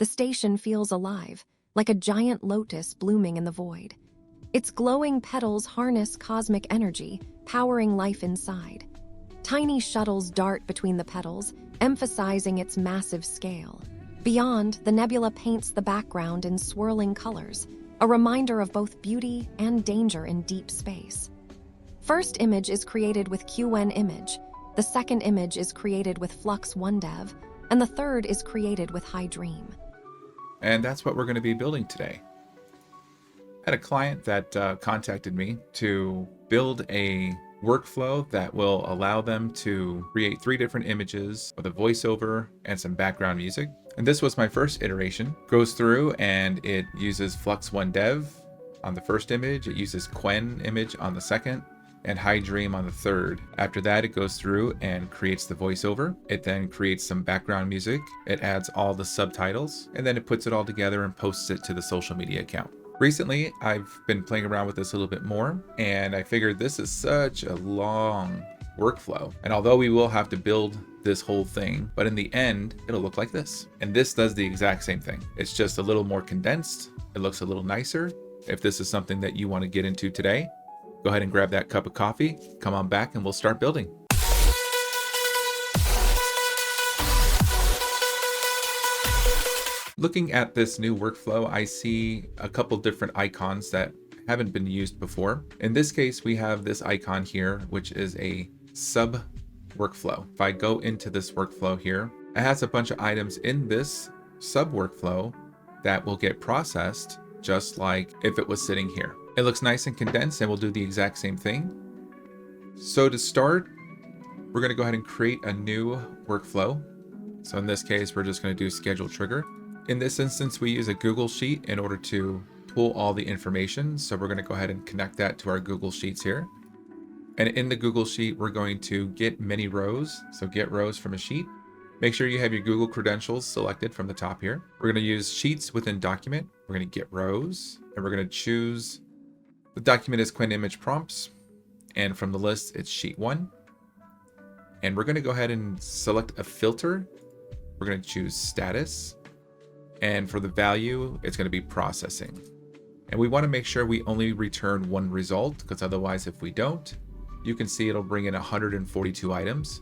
The station feels alive, like a giant lotus blooming in the void. Its glowing petals harness cosmic energy, powering life inside. Tiny shuttles dart between the petals, emphasizing its massive scale. Beyond, the nebula paints the background in swirling colors, a reminder of both beauty and danger in deep space. First image is created with Qwen image, the second image is created with Flux 1dev, and the third is created with High Dream. And that's what we're going to be building today. I had a client that contacted me to build a workflow that will allow them to create 3 different images with a voiceover and some background music. And this was my first iteration. Goes through and it uses Flux 1dev on the first image, it uses Qwen image on the second, and High Dream on the third. After that, it goes through and creates the voiceover. It then creates some background music. It adds all the subtitles, and then it puts it all together and posts it to the social media account. Recently, I've been playing around with this a little bit more, and I figured this is such a long workflow. And although we will have to build this whole thing, but in the end, it'll look like this. And this does the exact same thing. It's just a little more condensed. It looks a little nicer. If this is something that you want to get into today, go ahead and grab that cup of coffee, come on back, and we'll start building. Looking at this new workflow, I see a couple different icons that haven't been used before. In this case, we have this icon here, which is a sub workflow. If I go into this workflow here, it has a bunch of items in this sub workflow that will get processed just like if it was sitting here. It looks nice and condensed, and we'll do the exact same thing. So to start, we're going to go ahead and create a new workflow. So in this case, we're just going to do schedule trigger. In this instance, we use a Google Sheet in order to pull all the information. So we're going to go ahead and connect that to our Google Sheets here. And in the Google Sheet, we're going to get many rows. So get rows from a sheet. Make sure you have your Google credentials selected from the top here. We're going to use sheets within document. We're going to get rows, and we're going to choose the document is Qwen image prompts. And from the list, it's sheet 1. And we're going to go ahead and select a filter. We're going to choose status. And for the value, it's going to be processing. And we want to make sure we only return one result, because otherwise, if we don't, you can see it'll bring in 142 items.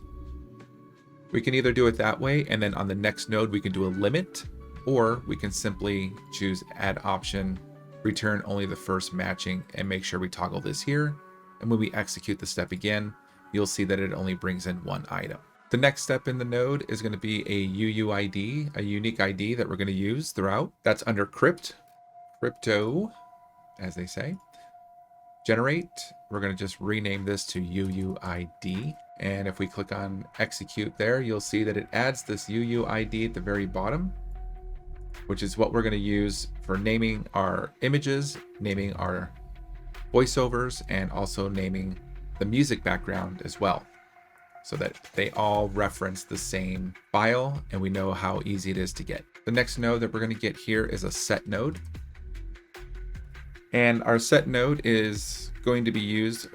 We can either do it that way, and then on the next node, we can do a limit, or we can simply choose add option, return only the first matching, and make sure we toggle this here. And when we execute the step again, you'll see that it only brings in one item. The next step in the node is going to be a UUID, a unique ID that we're going to use throughout. That's under crypto, as they say. Generate, we're going to just rename this to UUID. And if we click on execute there, you'll see that it adds this UUID at the very bottom, which is what we're going to use for naming our images, naming our voiceovers, and also naming the music background as well, so that they all reference the same file and we know how easy it is to get. The next node that we're going to get here is a set node. And our set node is going to be used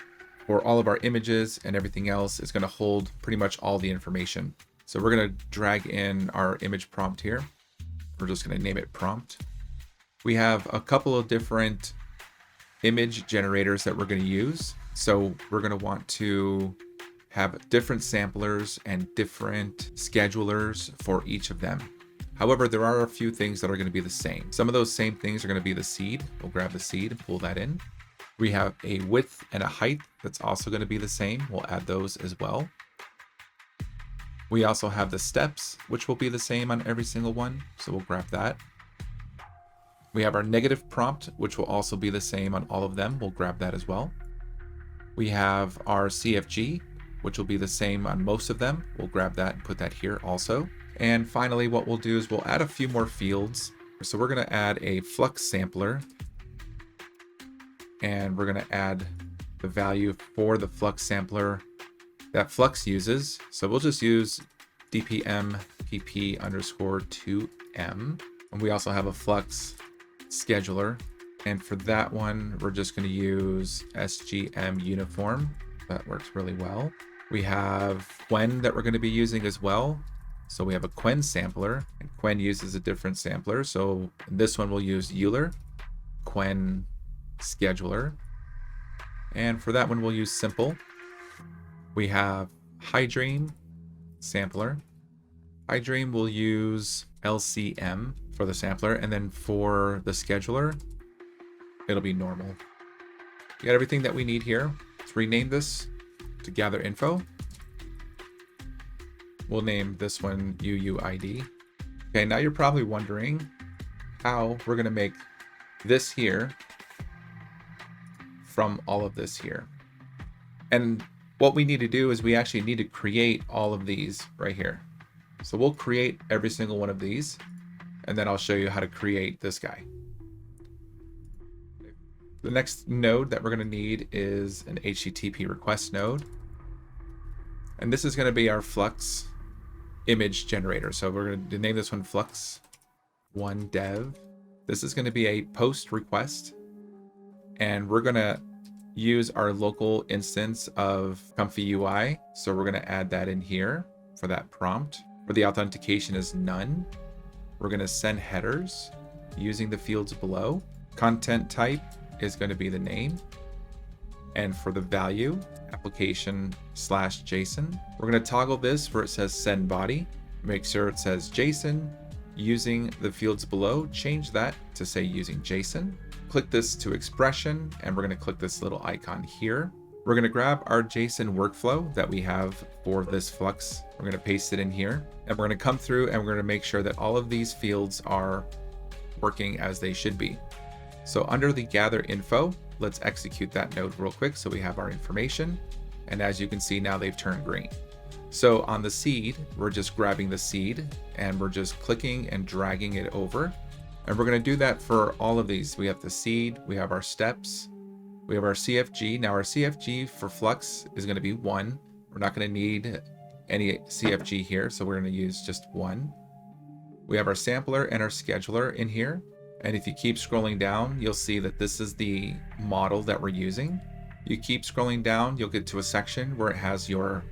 for all of our images, and everything else is going to hold pretty much all the information. So we're going to drag in our image prompt here. We're just going to name it prompt. We have a couple of different image generators that we're going to use. So we're going to want to have different samplers and different schedulers for each of them. However, there are a few things that are going to be the same. Some of those same things are going to be the seed. We'll grab the seed and pull that in. We have a width and a height that's also going to be the same. We'll add those as well. We also have the steps, which will be the same on every single one. So we'll grab that. We have our negative prompt, which will also be the same on all of them. We'll grab that as well. We have our CFG, which will be the same on most of them. We'll grab that and put that here also. And finally, what we'll do is we'll add a few more fields. So we're going to add a flux sampler, and we're going to add the value for the flux sampler that Flux uses. So we'll just use dpm pp underscore 2m. And we also have a Flux scheduler. And for that one, we're just going to use SGM uniform. That works really well. We have Qwen that we're going to be using as well. So we have a Qwen sampler, and Qwen uses a different sampler. So in this one, we'll use Euler, Qwen scheduler. And for that one, we'll use simple. We have HiDream sampler. HiDream will use LCM for the sampler, and then for the scheduler, it'll be normal. We got everything that we need here. Let's rename this to gather info. We'll name this one UUID. Okay, now you're probably wondering how we're gonna make this here from all of this here. And what we need to do is we actually need to create all of these right here. So we'll create every single one of these, and then I'll show you how to create this guy. The next node that we're going to need is an HTTP request node. And this is going to be our Flux image generator. So we're going to name this one Flux1Dev. This is going to be a post request, and we're going to use our local instance of ComfyUI. So we're going to add that in here for that prompt. For the authentication is none. We're going to send headers using the fields below. Content type is going to be the name. And for the value, application/JSON. We're going to toggle this where it says send body. Make sure it says JSON. Using the fields below, change that to say using JSON. Click this to expression, and we're going to click this little icon here. We're going to grab our JSON workflow that we have for this Flux. We're going to paste it in here, and we're going to come through and we're going to make sure that all of these fields are working as they should be. So under the gather info, let's execute that node real quick so we have our information. And as you can see now, they've turned green. So on the seed, we're just grabbing the seed and we're just clicking and dragging it over. And we're going to do that for all of these. We have the seed, we have our steps, we have our CFG. Now our CFG for Flux is going to be 1. We're not going to need any CFG here, so we're going to use just 1. We have our sampler and our scheduler in here. And if you keep scrolling down, you'll see that this is the model that we're using. You keep scrolling down, you'll get to a section where it has your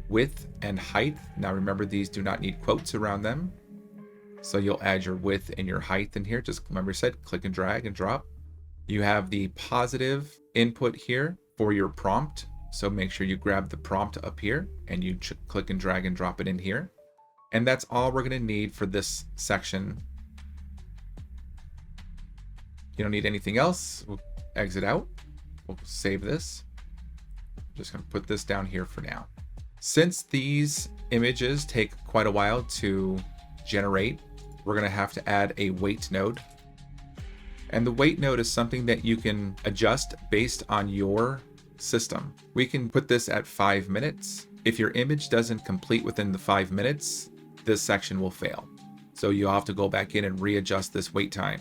width and height. Now remember, these do not need quotes around them. So you'll add your width and your height in here. Just remember I said, click and drag and drop. You have the positive input here for your prompt. So make sure you grab the prompt up here and you click and drag and drop it in here. And that's all we're going to need for this section. You don't need anything else. We'll exit out. We'll save this. Just going to put this down here for now. Since these images take quite a while to generate, we're going to have to add a wait node. And the wait node is something that you can adjust based on your system. We can put this at 5 minutes. If your image doesn't complete within the 5 minutes, this section will fail. So you'll have to go back in and readjust this wait time.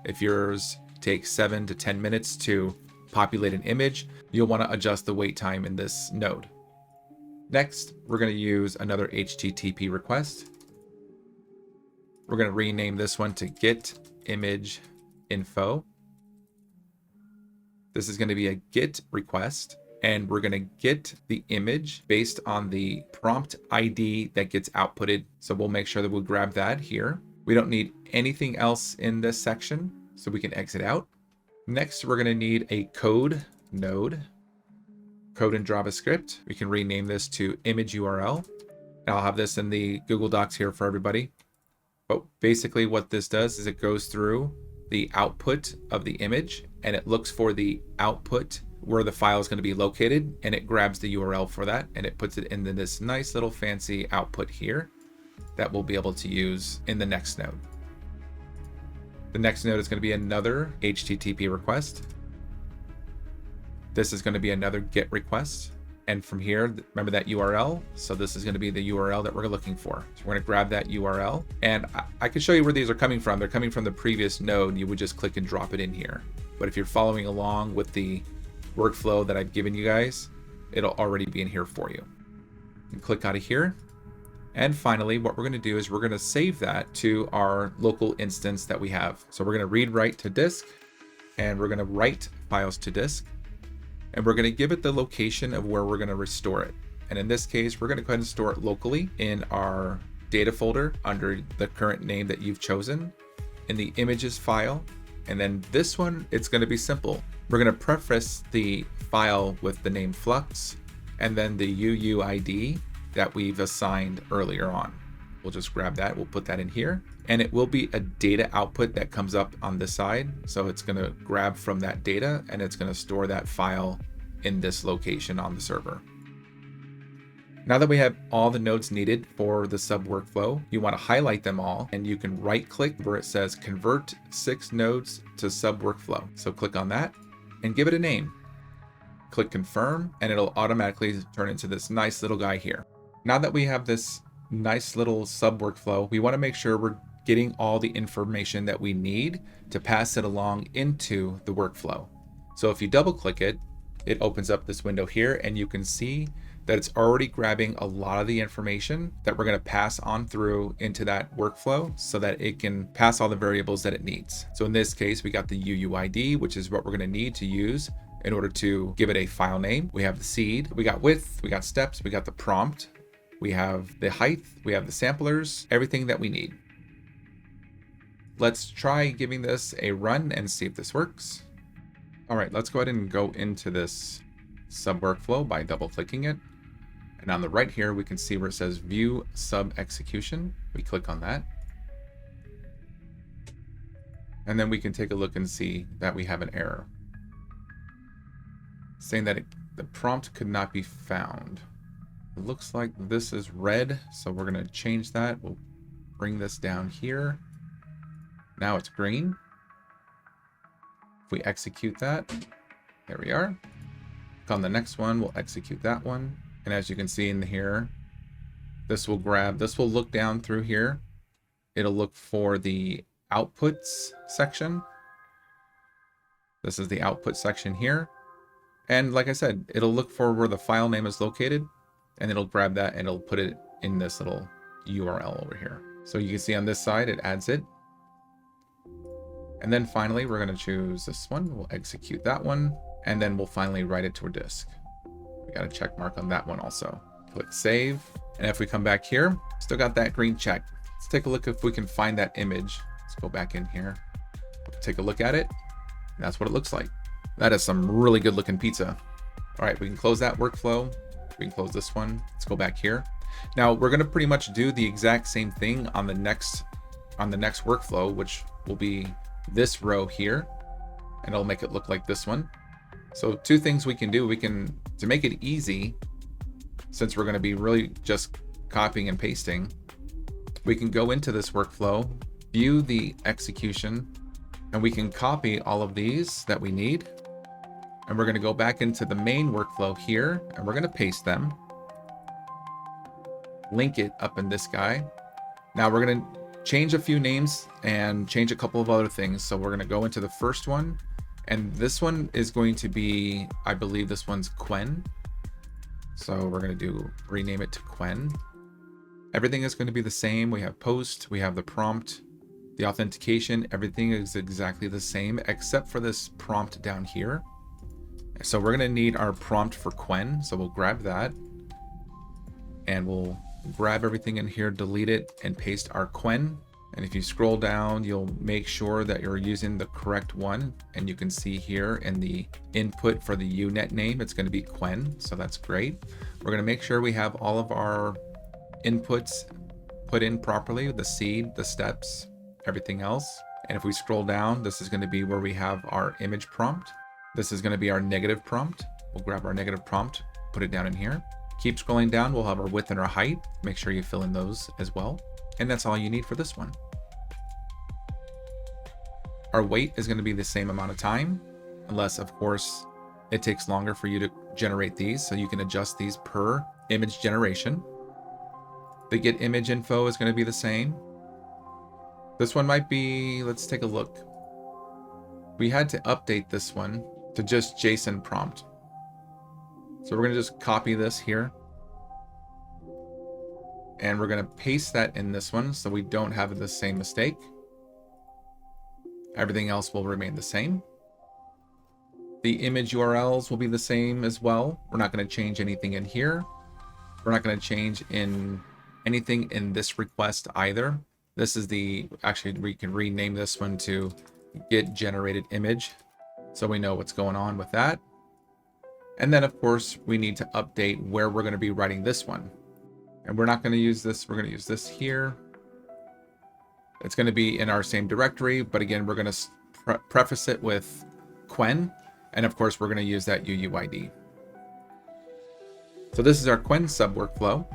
If yours takes 7 to 10 minutes to populate an image, you'll want to adjust the wait time in this node. Next, we're going to use another HTTP request. We're going to rename this one to get image info. This is going to be a get request, and we're going to get the image based on the prompt ID that gets outputted. So we'll make sure that we'll grab that here. We don't need anything else in this section, so we can exit out. Next, we're going to need a code node. Code in JavaScript. We can rename this to image URL. I'll have this in the Google Docs here for everybody. But basically what this does is it goes through the output of the image and it looks for the output where the file is going to be located, and it grabs the URL for that and it puts it into this nice little fancy output here that we'll be able to use in the next node. The next node is going to be another HTTP request. This is going to be another GET request. And from here, remember that URL. So this is going to be the URL that we're looking for. So we're going to grab that URL. And I can show you where these are coming from. They're coming from the previous node. You would just click and drop it in here. But if you're following along with the workflow that I've given you guys, it'll already be in here for you. And click out of here. And finally, what we're going to do is we're going to save that to our local instance that we have. So we're going to read write to disk, and we're going to write files to disk. And we're going to give it the location of where we're going to restore it. And in this case, we're going to go ahead and store it locally in our data folder under the current name that you've chosen in the images file. And then this one, it's going to be simple. We're going to preface the file with the name Flux and then the UUID that we've assigned earlier on. We'll just grab that, we'll put that in here, and it will be a data output that comes up on this side. So it's going to grab from that data and it's going to store that file in this location on the server. Now that we have all the nodes needed for the sub workflow, you want to highlight them all, and you can right click where it says convert 6 nodes to sub workflow. So click on that and give it a name. Click confirm and it'll automatically turn into this nice little guy here. Now that we have this nice little sub workflow, we want to make sure we're getting all the information that we need to pass it along into the workflow. So if you double click it, it opens up this window here and you can see that it's already grabbing a lot of the information that we're going to pass on through into that workflow so that it can pass all the variables that it needs. So in this case, we got the UUID, which is what we're going to need to use in order to give it a file name. We have the seed, we got width, we got steps, we got the prompt, we have the height, we have the samplers, everything that we need. Let's try giving this a run and see if this works. All right, let's go ahead and go into this sub workflow by double clicking it. And on the right here, we can see where it says view sub execution. We click on that. And then we can take a look and see that we have an error saying that the prompt could not be found. It looks like this is red, so we're going to change that. We'll bring this down here. Now it's green. If we execute that, there we are. On the next one, we'll execute that one. And as you can see in here, this will look down through here. It'll look for the outputs section. This is the output section here. And like I said, it'll look for where the file name is located and it'll grab that and it'll put it in this little URL over here. So you can see on this side, it adds it. And then finally, we're going to choose this one. We'll execute that one. And then we'll finally write it to our disk. We got a check mark on that one also. Click save. And if we come back here, still got that green check. Let's take a look if we can find that image. Let's go back in here. Take a look at it. That's what it looks like. That is some really good looking pizza. All right, we can close that workflow. We can close this one. Let's go back here. Now we're going to pretty much do the exact same thing on the next workflow, which will be this row here, and it'll make it look like this one. So 2 things we can do. To make it easy, since we're going to be really just copying and pasting, we can go into this workflow, view the execution, and we can copy all of these that we need. And we're going to go back into the main workflow here, and we're going to paste them. Link it up in this guy. Now we're going to change a few names and change a couple of other things. So we're going to go into the first one, and this one is going to be, I believe this one's Qwen. So we're going to rename it to Qwen. Everything is going to be the same. We have post, we have the prompt, the authentication, everything is exactly the same except for this prompt down here. So we're going to need our prompt for Qwen. So we'll grab that and we'll grab everything in here, delete it, and paste our Qwen. And if you scroll down, you'll make sure that you're using the correct one. And you can see here in the input for the UNet name, it's going to be Qwen. So that's great. We're going to make sure we have all of our inputs put in properly, the seed, the steps, everything else. And if we scroll down, this is going to be where we have our image prompt. This is going to be our negative prompt. We'll grab our negative prompt, put it down in here. Keep scrolling down. We'll have our width and our height. Make sure you fill in those as well. And that's all you need for this one. Our wait is going to be the same amount of time, unless of course it takes longer for you to generate these. So you can adjust these per image generation. The get image info is going to be the same. This one might be, let's take a look. We had to update this one to just JSON prompt. So we're going to just copy this here. And we're going to paste that in this one so we don't have the same mistake. Everything else will remain the same. The image URLs will be the same as well. We're not going to change anything in here. We're not going to change in anything in this request either. This is actually we can rename this one to get generated image, so we know what's going on with that. And then of course we need to update where we're going to be writing this one. And we're not going to use this, we're going to use this here. It's going to be in our same directory, but again, we're going to preface it with Qwen. And of course, we're going to use that UUID. So this is our Qwen sub workflow.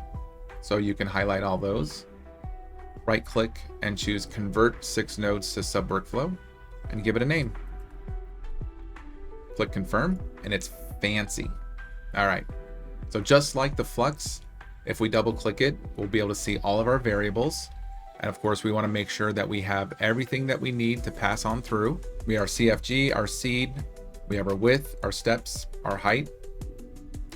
So you can highlight all those, right click and choose convert 6 nodes to sub workflow and give it a name. Click confirm and it's fancy. All right. So just like the Flux, if we double click it, we'll be able to see all of our variables. And of course, we want to make sure that we have everything that we need to pass on through. We have our CFG, our seed, we have our width, our steps, our height.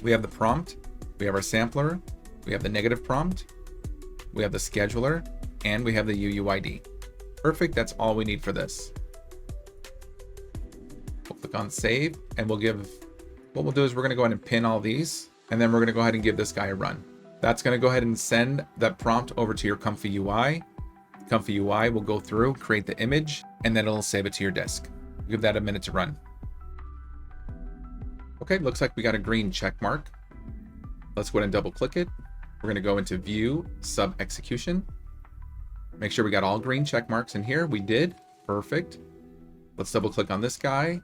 We have the prompt, we have our sampler, we have the negative prompt, we have the scheduler, and we have the UUID. Perfect, that's all we need for this. We'll click on save, and what we'll do is we're gonna go ahead and pin all these, and then we're gonna go ahead and give this guy a run. That's gonna go ahead and send that prompt over to your ComfyUI. ComfyUI will go through, create the image, and then it'll save it to your disk. Give that a minute to run. Okay, looks like we got a green check mark. Let's go ahead and double click it. We're gonna go into view, sub execution. Make sure we got all green check marks in here. We did, perfect. Let's double click on this guy.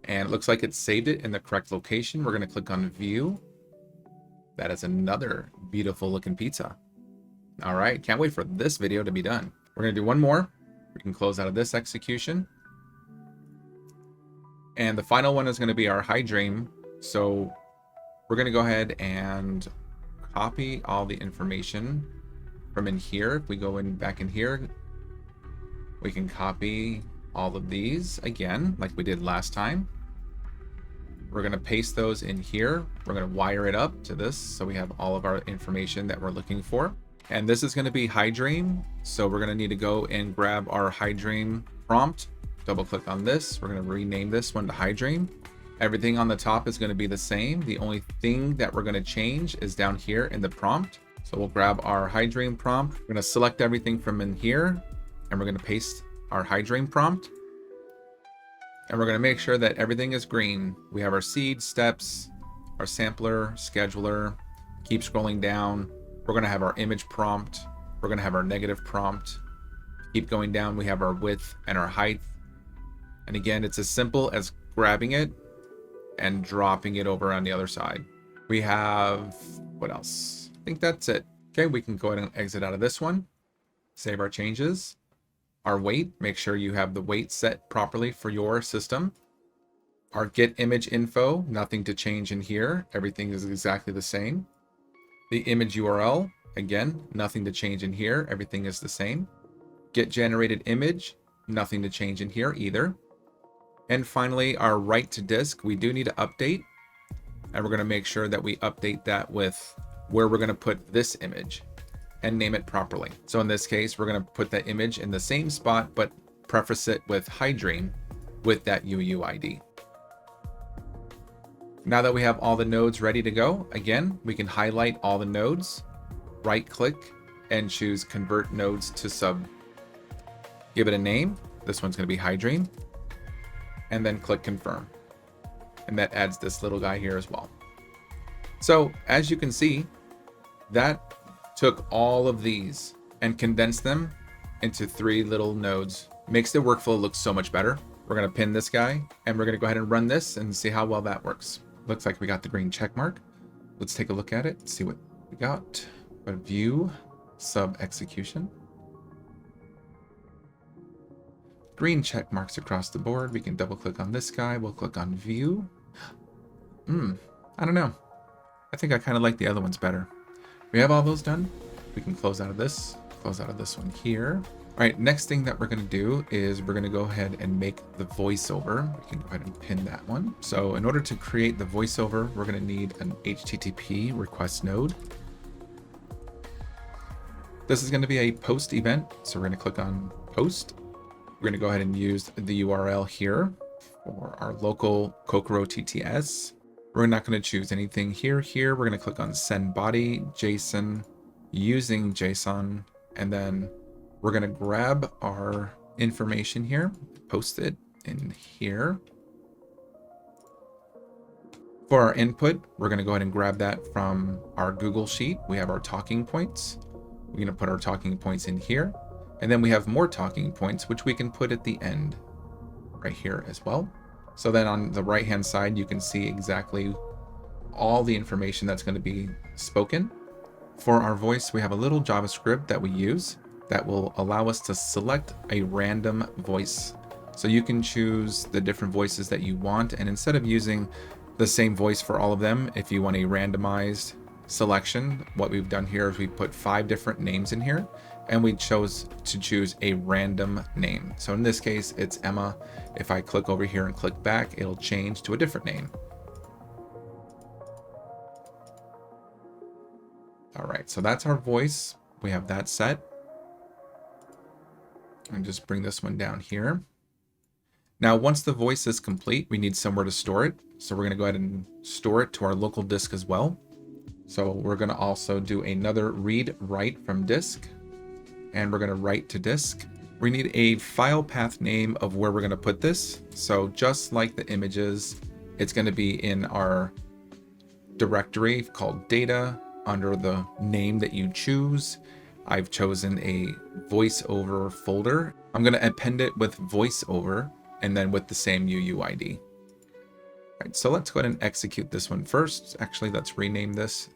And it looks like it saved it in the correct location. We're gonna click on view. That is another beautiful looking pizza. All right, can't wait for this video to be done. We're gonna do one more. We can close out of this execution. And the final one is gonna be our high dream. So we're gonna go ahead and copy all the information from in here. If we go in back in here, we can copy all of these again, like we did last time. We're gonna paste those in here. We're gonna wire it up to this so we have all of our information that we're looking for. And this is gonna be high dream. So we're gonna need to go and grab our high dream prompt, double click on this. We're gonna rename this one to high dream. Everything on the top is gonna be the same. The only thing that we're gonna change is down here in the prompt. So we'll grab our high dream prompt. We're gonna select everything from in here and we're gonna paste our high dream prompt. And we're gonna make sure that everything is green. We have our seed, steps, our sampler, scheduler, keep scrolling down. We're gonna have our image prompt. We're gonna have our negative prompt. Keep going down, we have our width and our height. And again, it's as simple as grabbing it and dropping it over on the other side. We have, what else? I think that's it. Okay, we can go ahead and exit out of this one. Save our changes. Our weight, make sure you have the weight set properly for your system. Our get image info, nothing to change in here. Everything is exactly the same. The image URL, again, nothing to change in here. Everything is the same. Get generated image, nothing to change in here either. And finally, our write to disk, we do need to update. And we're gonna make sure that we update that with where we're gonna put this image and name it properly. So in this case, we're gonna put that image in the same spot, but preface it with high dream with that UUID. Now that we have all the nodes ready to go, again, we can highlight all the nodes, right click and choose convert nodes to sub. Give it a name. This one's gonna be high dream. And then click confirm. And that adds this little guy here as well. So as you can see, that took all of these and condensed them into 3 little nodes. Makes the workflow look so much better. We're gonna pin this guy and we're gonna go ahead and run this and see how well that works. Looks like we got the green check mark. Let's take a look at it, see what we got. A view, sub execution. Green check marks across the board. We can double click on this guy. We'll click on view. I don't know. I think I kind of like the other ones better. We have all those done. We can close out of this one here. All right, next thing that we're gonna do is we're gonna go ahead and make the voiceover. We can go ahead and pin that one. So in order to create the voiceover, we're gonna need an HTTP request node. This is gonna be a post event. So we're gonna click on post. We're gonna go ahead and use the URL here for our local Kokoro TTS. We're not gonna choose anything here. We're gonna click on send body, JSON, using JSON, and then we're going to grab our information here, post it in here. For our input, we're going to go ahead and grab that from our Google Sheet. We have our talking points. We're going to put our talking points in here. And then we have more talking points, which we can put at the end right here as well. So then on the right-hand side, you can see exactly all the information that's going to be spoken. For our voice, we have a little JavaScript that we use that will allow us to select a random voice. So you can choose the different voices that you want. And instead of using the same voice for all of them, if you want a randomized selection, what we've done here is we put 5 different names in here, and we chose to choose a random name. So in this case, it's Emma. If I click over here and click back, it'll change to a different name. All right, so that's our voice. We have that set. And just bring this one down here. Now, once the voice is complete, we need somewhere to store it. So we're going to go ahead and store it to our local disk as well. So we're going to also do another read write from disk, and we're going to write to disk. We need a file path name of where we're going to put this. So just like the images, it's going to be in our directory called data under the name that you choose. I've chosen a Voiceover folder. I'm going to append it with Voiceover and then with the same UUID. All right, so let's go ahead and execute this one first. Actually, let's rename this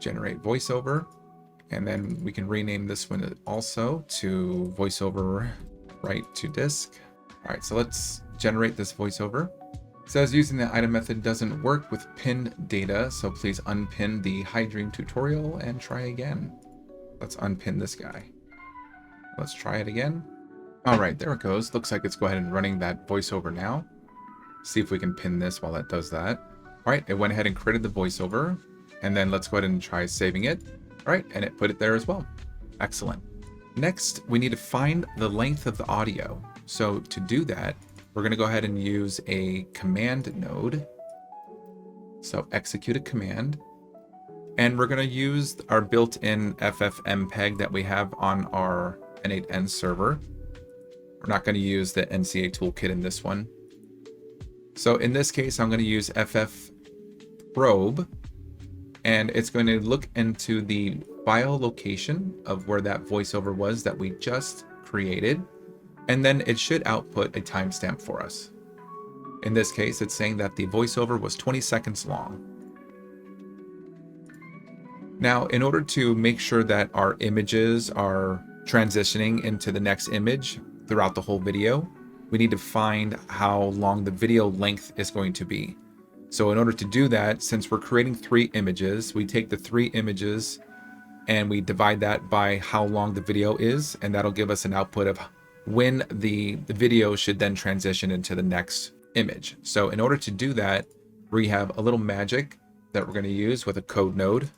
generate Voiceover, and then we can rename this one also to Voiceover write to disk. All right, so let's generate this Voiceover. It says using the item method doesn't work with pinned data, so please unpin the HiDream tutorial and try again. Let's unpin this guy. Let's try it again. All right, there it goes. Looks like it's go ahead and running that Voiceover now. See if we can pin this while it does that. All right, it went ahead and created the Voiceover, and then let's go ahead and try saving it. All right, and it put it there as well. Excellent. Next, we need to find the length of the audio. So to do that, we're going to go ahead and use a command node. So execute a command. And we're going to use our built-in ffmpeg that we have on our n8n server. We're not going to use the NCA toolkit in this one. So in this case, I'm going to use ffprobe, and it's going to look into the file location of where that voiceover was that we just created. And then it should output a timestamp for us. In this case, it's saying that the voiceover was 20 seconds long. Now, in order to make sure that our images are transitioning into the next image throughout the whole video, we need to find how long the video length is going to be. So in order to do that, since we're creating 3 images, we take the 3 images and we divide that by how long the video is, and that'll give us an output of when the video should then transition into the next image. So in order to do that, we have a little magic that we're going to use with a code node.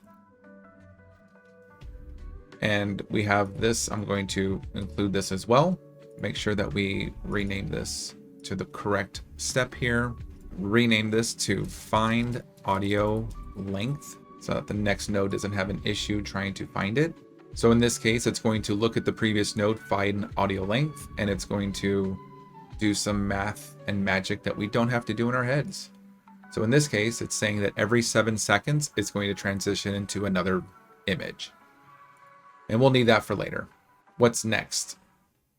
And we have this. I'm going to include this as well. Make sure that we rename this to the correct step here. Rename this to find audio length so that the next node doesn't have an issue trying to find it. So in this case, it's going to look at the previous node, find audio length, and it's going to do some math and magic that we don't have to do in our heads. So in this case, it's saying that every 7 seconds, it's going to transition into another image. And we'll need that for later. What's next?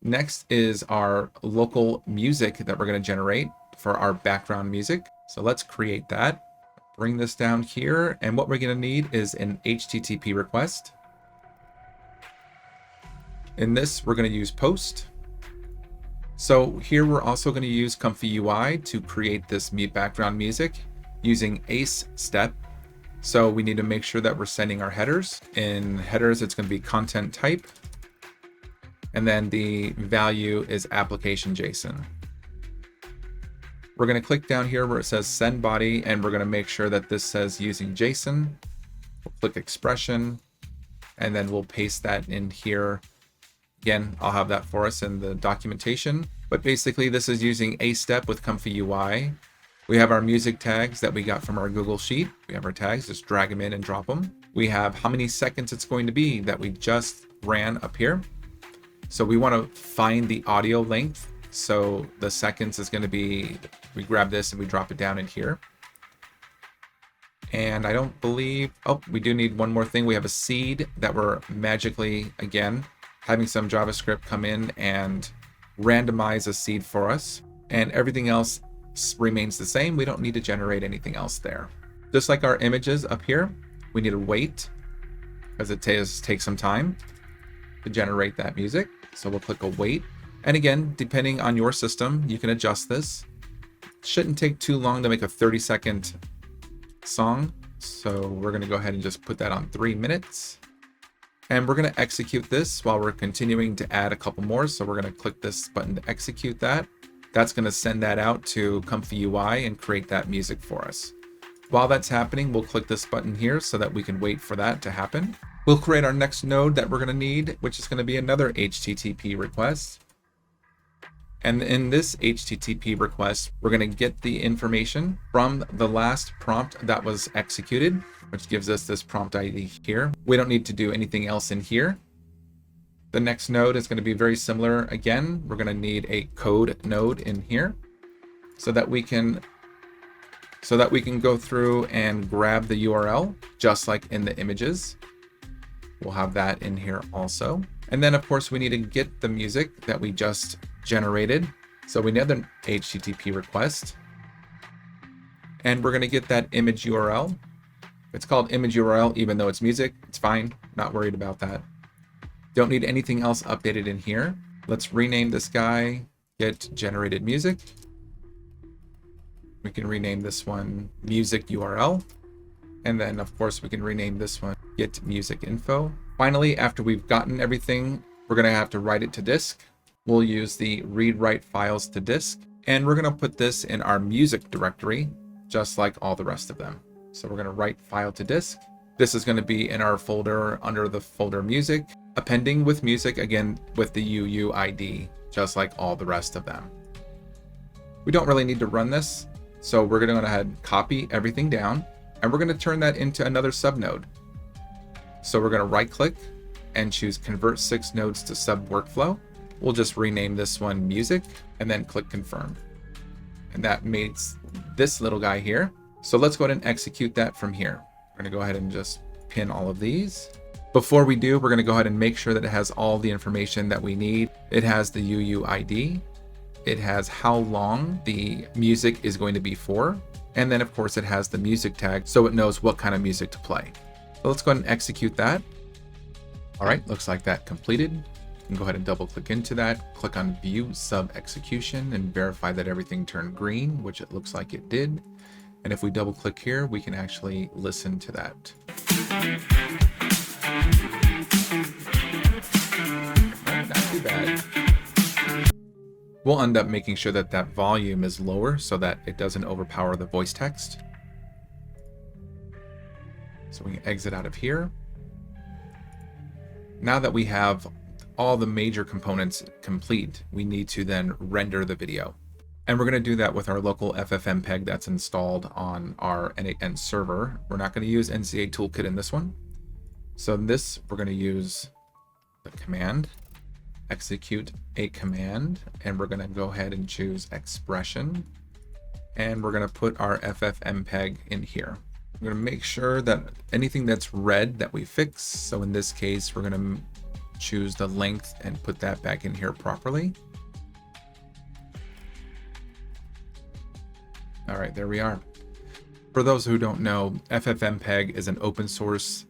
Next is our local music that we're going to generate for our background music. So let's create that. Bring this down here. And what we're going to need is an HTTP request. In this, we're going to use post. So here we're also going to use ComfyUI to create this background music using ACE step. So we need to make sure that we're sending our headers. In headers, it's going to be content type. And then the value is application JSON. We're going to click down here where it says send body, and we're going to make sure that this says using JSON. We'll click expression, and then we'll paste that in here. Again, I'll have that for us in the documentation. But basically, this is using a step with ComfyUI. We have our music tags that we got from our Google Sheet. We have our tags, just drag them in and drop them. We have how many seconds it's going to be that we just ran up here. So we want to find the audio length. So the seconds is going to be, we grab this and we drop it down in here. And I don't believe, oh, we do need one more thing. We have a seed that we're magically, again, having some JavaScript come in and randomize a seed for us. And everything else remains the same. We don't need to generate anything else there. Just like our images up here, we need to wait because it takes some time to generate that music. So we'll click await. And again, depending on your system, you can adjust this. It shouldn't take too long to make a 30-second song. So we're going to go ahead and just put that on 3 minutes. And we're going to execute this while we're continuing to add a couple more. So we're going to click this button to execute that. That's going to send that out to ComfyUI and create that music for us. While that's happening, we'll click this button here so that we can wait for that to happen. We'll create our next node that we're going to need, which is going to be another HTTP request. And in this HTTP request, we're going to get the information from the last prompt that was executed, which gives us this prompt ID here. We don't need to do anything else in here. The next node is going to be very similar. Again, we're going to need a code node in here so that we can go through and grab the URL just like in the images. We'll have that in here also. And then of course we need to get the music that we just generated. So we need an HTTP request. And we're going to get that image URL. It's called image URL even though it's music. It's fine. Not worried about that. Don't need anything else updated in here. Let's rename this guy get generated music. We can rename this one music URL. And then of course we can rename this one get music info. Finally, after we've gotten everything, we're going to have to write it to disk. We'll use the read write files to disk. And we're going to put this in our music directory, just like all the rest of them. So we're going to write file to disk. This is going to be in our folder under the folder music, appending with music, again, with the UUID, just like all the rest of them. We don't really need to run this. So we're going to go ahead and copy everything down, and we're going to turn that into another subnode. So we're going to right click and choose convert 6 nodes to sub workflow. We'll just rename this one music and then click confirm. And that makes this little guy here. So let's go ahead and execute that from here. We're going to go ahead and just pin all of these. Before we do, we're going to go ahead and make sure that it has all the information that we need. It has the UUID. It has how long the music is going to be for. And then of course it has the music tag so it knows what kind of music to play. So let's go ahead and execute that. All right, looks like that completed. You can go ahead and double click into that, click on view sub execution and verify that everything turned green, which it looks like it did. And if we double click here, we can actually listen to that. Not too bad. We'll end up making sure that that volume is lower so that it doesn't overpower the voice text. So we can exit out of here. Now that we have all the major components complete, we need to then render the video. And we're going to do that with our local ffmpeg that's installed on our n8n server. We're not going to use NCA Toolkit in this one. So in this, we're going to use the command, execute a command, and we're going to go ahead and choose expression. And we're going to put our ffmpeg in here. We're going to make sure that anything that's red that we fix. So in this case, we're going to choose the length and put that back in here properly. All right, there we are. For those who don't know, ffmpeg is an open source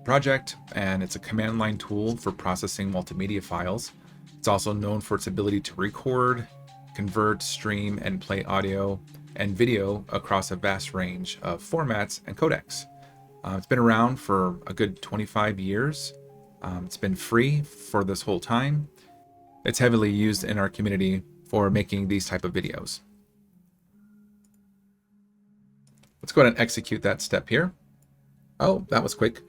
project, and it's a command line tool for processing multimedia files. It's also known for its ability to record, convert, stream, and play audio and video across a vast range of formats and codecs. It's been around for a good 25 years. It's been free for this whole time. It's heavily used in our community for making these type of videos. Let's go ahead and execute that step here. Oh, that was quick.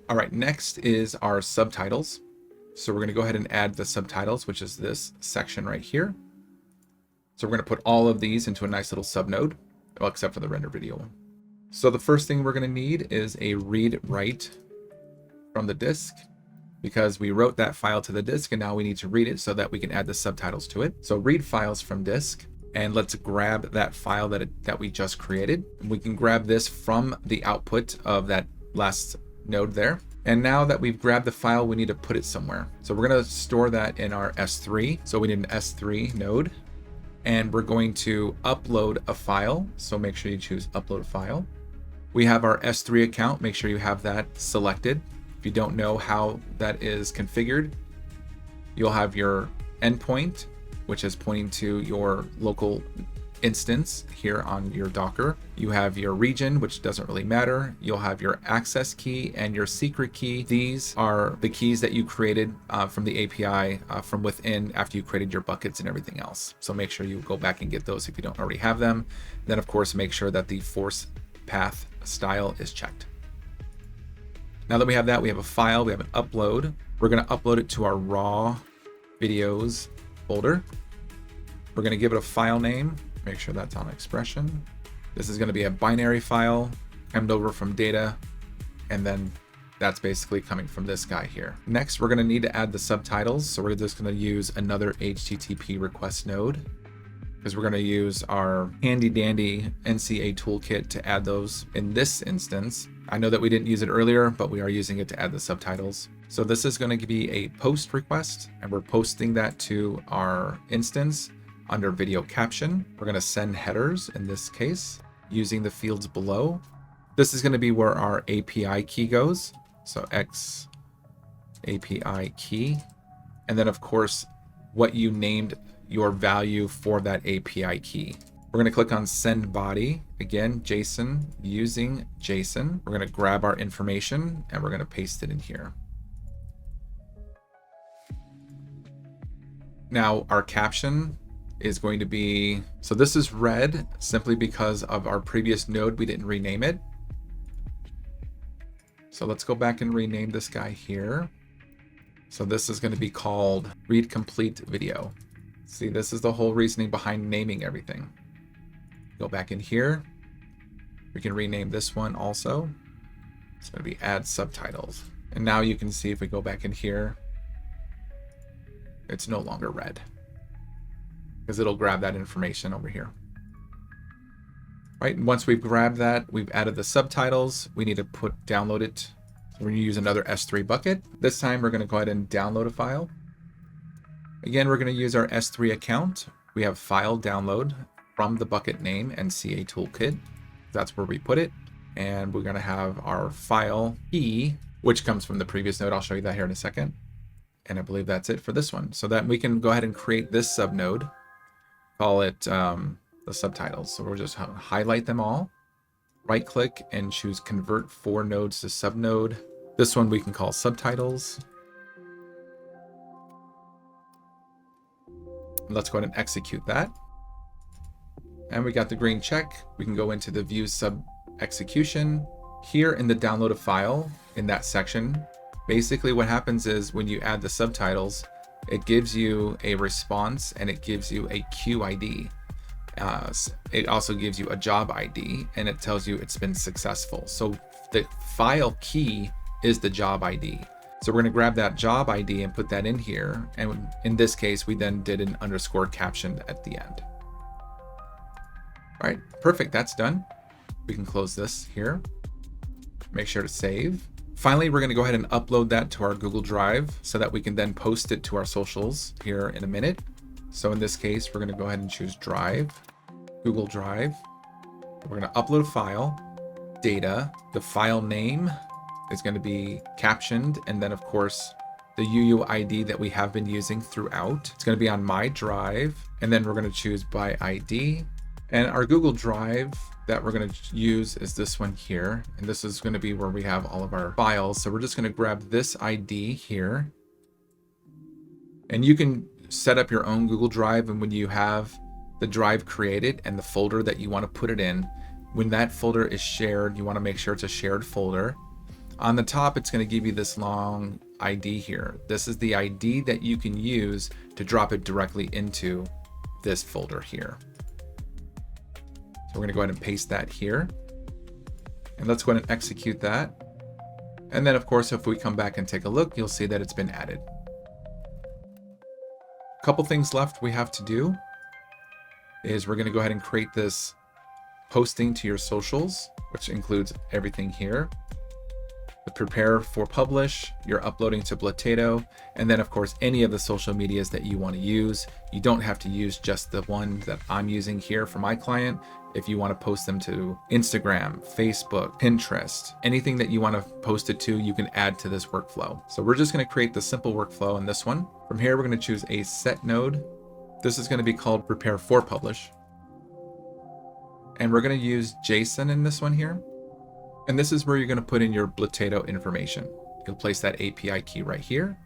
All right, next is our subtitles. So we're going to go ahead and add the subtitles, which is this section right here. So we're going to put all of these into a nice little subnode, well, except for the render video one. So the first thing we're going to need is a read write from the disk, because we wrote that file to the disk and now we need to read it so that we can add the subtitles to it. So read files from disk, and let's grab that file that we just created. We can grab this from the output of that last node there. And now that we've grabbed the file, we need to put it somewhere. So we're going to store that in our S3. So we need an S3 node, and we're going to upload a file. So make sure you choose upload file. We have our S3 account. Make sure you have that selected. If you don't know how that is configured, you'll have your endpoint, which is pointing to your local instance here on your Docker. You have your region, which doesn't really matter. You'll have your access key and your secret key. These are the keys that you created from the API from within after you created your buckets and everything else. So make sure you go back and get those if you don't already have them. Then of course, make sure that the force path style is checked. Now that we have that, we have a file, we have an upload. We're going to upload it to our raw videos folder. We're going to give it a file name. Make sure that's on expression. This is going to be a binary file coming over from data, and then that's basically coming from this guy here. Next, we're going to need to add the subtitles. So we're just going to use another HTTP request node, because we're going to use our handy dandy NCA toolkit to add those in this instance. I know that we didn't use it earlier, but we are using it to add the subtitles. So this is going to be a post request, and we're posting that to our instance under video caption. We're going to send headers in this case using the fields below. This is going to be where our API key goes. So X API key. And then of course, what you named your value for that API key. We're going to click on send body. Again, JSON using JSON. We're going to grab our information and we're going to paste it in here. Now our caption is going to be, so this is red simply because of our previous node, we didn't rename it. So let's go back and rename this guy here. So this is going to be called read complete video. See, this is the whole reasoning behind naming everything. Go back in here. We can rename this one also. It's going to be add subtitles. And now you can see if we go back in here, it's no longer red, because it'll grab that information over here. Right, and once we've grabbed that, we've added the subtitles. We need to download it. So we're going to use another S3 bucket. This time we're going to go ahead and download a file. Again, we're going to use our S3 account. We have file download from the bucket name NCA toolkit. That's where we put it. And we're going to have our file key, which comes from the previous node. I'll show you that here in a second. And I believe that's it for this one. So that we can go ahead and create this subnode, call it the subtitles. So we'll just highlight them all, right click and choose convert 4 nodes to subnode. This one we can call subtitles. Let's go ahead and execute that. And we got the green check. We can go into the view sub execution. Here in the download a file, in that section, basically what happens is when you add the subtitles, it gives you a response and it gives you a QID. It also gives you a job ID and it tells you it's been successful. So the file key is the job ID. So we're going to grab that job ID and put that in here. And in this case, we then did an underscore caption at the end. All right, perfect. That's done. We can close this here. Make sure to save. Finally, we're going to go ahead and upload that to our Google Drive so that we can then post it to our socials here in a minute. So in this case, we're going to go ahead and choose Drive, Google Drive. We're going to upload a file, data. The file name is going to be captioned. And then of course, the UUID that we have been using throughout. It's going to be on my drive. And then we're going to choose by ID. And our Google Drive that we're going to use is this one here. And this is going to be where we have all of our files. So we're just going to grab this ID here. And you can set up your own Google Drive. And when you have the drive created and the folder that you want to put it in, when that folder is shared, you want to make sure it's a shared folder. On the top, it's going to give you this long ID here. This is the ID that you can use to drop it directly into this folder here. So we're going to go ahead and paste that here. And let's go ahead and execute that. And then of course, if we come back and take a look, you'll see that it's been added. A couple things left we have to do is we're going to go ahead and create this posting to your socials, which includes everything here. The prepare for publish, you're uploading to Blotato, and then of course any of the social medias that you want to use. You don't have to use just the one that I'm using here for my client. If you want to post them to Instagram, Facebook, Pinterest, anything that you want to post it to, you can add to this workflow. So we're just going to create the simple workflow in this one. From here, we're going to choose a set node. This is going to be called prepare for publish. And we're going to use JSON in this one here. And this is where you're going to put in your Blotato information. You'll place that API key right here.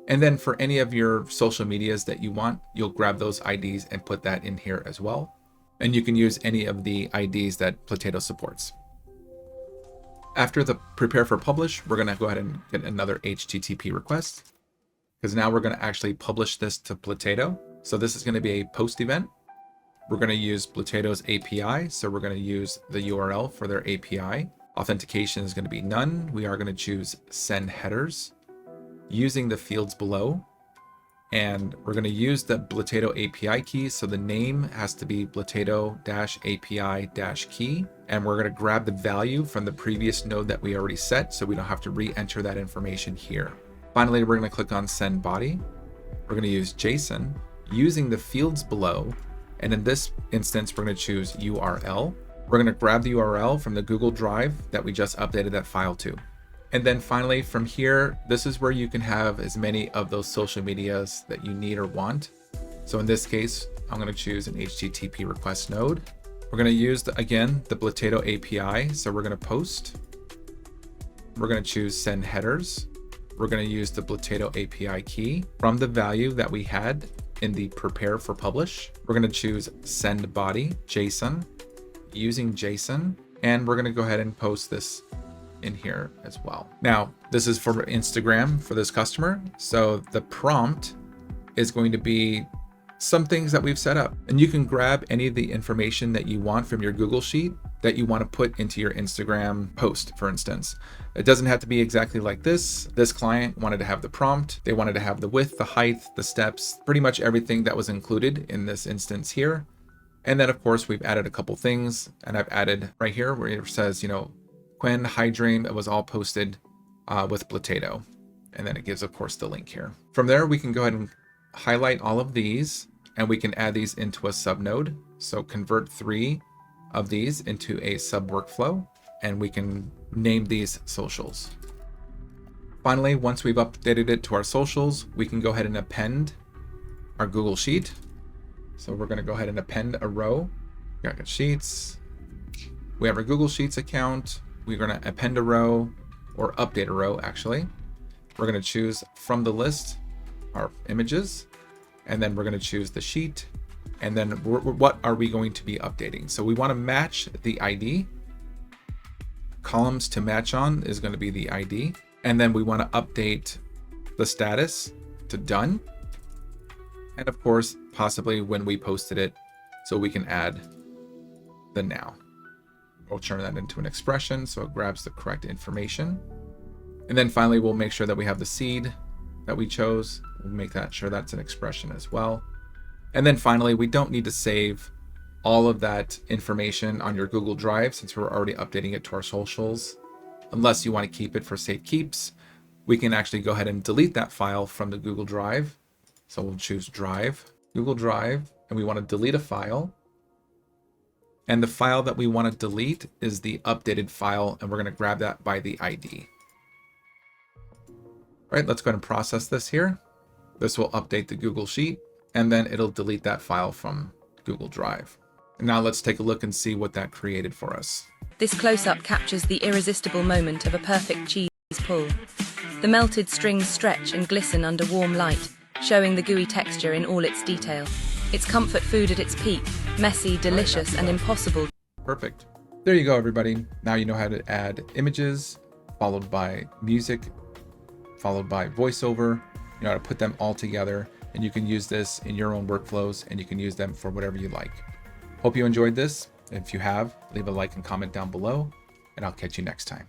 And then for any of your social medias that you want, you'll grab those IDs and put that in here as well. And you can use any of the IDs that Blotato supports. After the prepare for publish, we're going to go ahead and get another HTTP request, because now we're going to actually publish this to Blotato. So this is going to be a post event. We're going to use Blotato's API. So we're going to use the URL for their API. Authentication is going to be none. We are going to choose send headers using the fields below. And we're going to use the Blotato API key. So the name has to be Blotato-API-key. And we're going to grab the value from the previous node that we already set, so we don't have to re-enter that information here. Finally, we're going to click on send body. We're going to use JSON using the fields below. And in this instance, we're going to choose URL. We're going to grab the URL from the Google Drive that we just updated that file to. And then finally, from here, this is where you can have as many of those social medias that you need or want. So in this case, I'm going to choose an HTTP request node. We're going to use, again, the Blotato API. So we're going to post. We're going to choose send headers. We're going to use the Blotato API key from the value that we had in the prepare for publish. We're going to choose send body JSON using JSON. And we're going to go ahead and post this in here as well. Now, this is for Instagram for this customer. So the prompt is going to be some things that we've set up, and you can grab any of the information that you want from your Google Sheet that you want to put into your Instagram post, for instance. It doesn't have to be exactly like this. This client wanted to have the prompt. They wanted to have the width, the height, the steps, pretty much everything that was included in this instance here. And then of course, we've added a couple things, and I've added right here where it says, Qwen, High Dream, it was all posted with Blotato. And then it gives, of course, the link here. From there, we can go ahead and highlight all of these, and we can add these into a sub node. So convert 3 of these into a sub workflow, and we can name these socials. Finally, once we've updated it to our socials, we can go ahead and append our Google Sheet. So we're going to go ahead and append a row. We got Sheets. We have our Google Sheets account. We're going to append a row, or update a row, actually. We're going to choose from the list our images, and then we're going to choose the sheet, and then what are we going to be updating? So we want to match the ID. Columns to match on is going to be the ID, and then we want to update the status to done, and of course, possibly when we posted it, so we can add the now. We'll turn that into an expression so it grabs the correct information. And then finally, we'll make sure that we have the seed that we chose. We'll make that sure that's an expression as well. And then finally, we don't need to save all of that information on your Google Drive since we're already updating it to our socials. Unless you want to keep it for safe keeps, we can actually go ahead and delete that file from the Google Drive. So we'll choose Drive, Google Drive, and we want to delete a file. And the file that we want to delete is the updated file, and we're going to grab that by the ID. All right, let's go ahead and process this here. This will update the Google Sheet, and then it'll delete that file from Google Drive. And now let's take a look and see what that created for us. This close-up captures the irresistible moment of a perfect cheese pull. The melted strings stretch and glisten under warm light, showing the gooey texture in all its detail. It's comfort food at its peak, messy, delicious, and impossible. Perfect. There you go, everybody. Now you know how to add images, followed by music, followed by voiceover. You know how to put them all together, and you can use this in your own workflows, and you can use them for whatever you like. Hope you enjoyed this. If you have, leave a like and comment down below. and I'll catch you next time.